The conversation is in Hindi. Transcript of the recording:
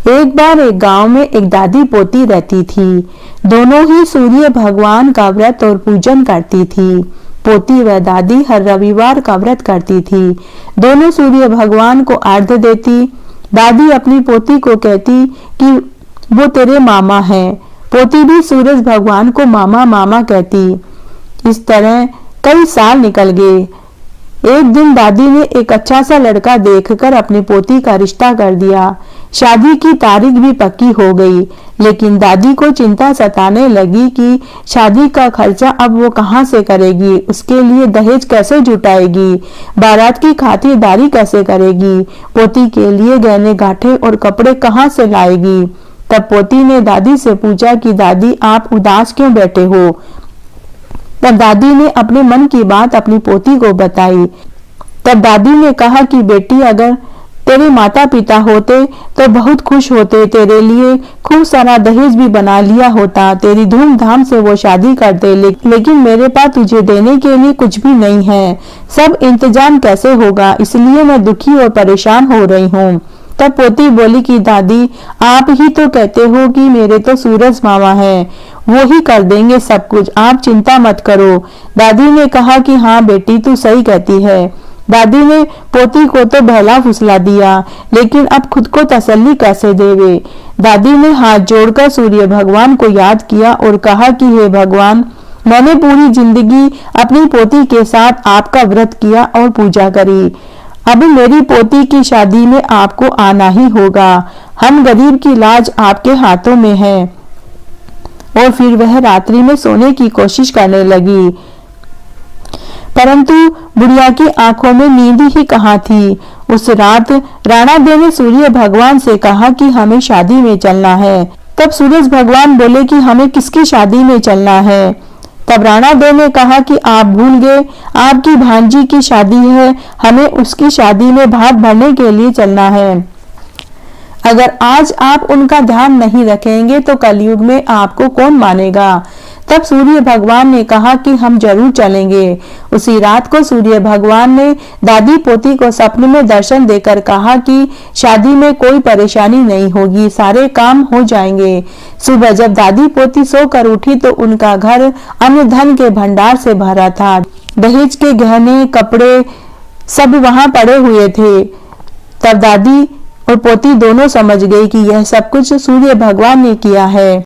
एक बार एक गांव में एक दादी पोती रहती थी। दोनों ही सूर्य भगवान का व्रत और पूजन करती थी। पोती व दादी हर रविवार का व्रत करती थी। दोनों सूर्य भगवान को अर्घ्य देती। दादी अपनी पोती को कहती कि वो तेरे मामा है। पोती भी सूरज भगवान को मामा मामा कहती। इस तरह कई साल निकल गए। एक दिन दादी ने एक अच्छा सा लड़का देखकर अपनी पोती का रिश्ता कर दिया। शादी की तारीख भी पक्की हो गई, लेकिन दादी को चिंता सताने लगी कि शादी का खर्चा अब वो कहाँ से करेगी, उसके लिए दहेज कैसे जुटाएगी, बारात की खातिरदारी कैसे करेगी, पोती के लिए गहने गांठे और कपड़े कहाँ से लाएगी। तब पोती ने दादी से पूछा कि दादी आप उदास क्यों बैठे हो। तब दादी ने अपने मन की बात अपनी पोती को बताई। तब दादी ने कहा कि बेटी अगर तेरे माता पिता होते तो बहुत खुश होते, तेरे लिए खूब सारा दहेज भी बना लिया होता, तेरी धूमधाम से वो शादी करते, लेकिन मेरे पास तुझे देने के लिए कुछ भी नहीं है। सब इंतजाम कैसे होगा, इसलिए मैं दुखी और परेशान हो रही हूँ। तब पोती बोली कि दादी आप ही तो कहते हो कि मेरे तो सूरज मामा है, वो ही कर देंगे सब कुछ, आप चिंता मत करो। दादी ने कहा कि हाँ बेटी तू सही कहती है। दादी ने पोती को तो बहला फुसला दिया, लेकिन अब खुद को तसल्ली कैसे देवे। दादी ने हाथ जोड़कर सूर्य भगवान को याद किया और कहा कि हे भगवान, मैंने पूरी जिंदगी अपनी पोती के साथ आपका व्रत किया और पूजा करी। अब मेरी पोती की शादी में आपको आना ही होगा। हम गरीब की लाज आपके हाथों में है। और फिर वह रात्रि में सोने की कोशिश करने लगी, परंतु बुढ़िया की आंखों में नींद ही कहाँ थी। उस रात राणा देव ने सूर्य भगवान से कहा कि हमें शादी में चलना है। तब सूरज भगवान बोले कि हमें किसकी शादी में चलना है। तब राणा देव ने कहा कि आप भूल गए, आपकी भांजी की शादी है, हमें उसकी शादी में भात भरने के लिए चलना है। अगर आज आप उनका ध्यान नहीं रखेंगे तो कलयुग में आपको कौन मानेगा। तब सूर्य भगवान ने कहा कि हम जरूर चलेंगे। उसी रात को सूर्य भगवान ने दादी पोती को सपने में दर्शन देकर कहा कि शादी में कोई परेशानी नहीं होगी, सारे काम हो जाएंगे। सुबह जब दादी पोती सोकर उठी तो उनका घर अन्न धन के भंडार से भरा था। दहेज के गहने कपड़े सब वहां पड़े हुए थे। तब दादी और पोती दोनों समझ गई कि यह सब कुछ सूर्य भगवान ने किया है।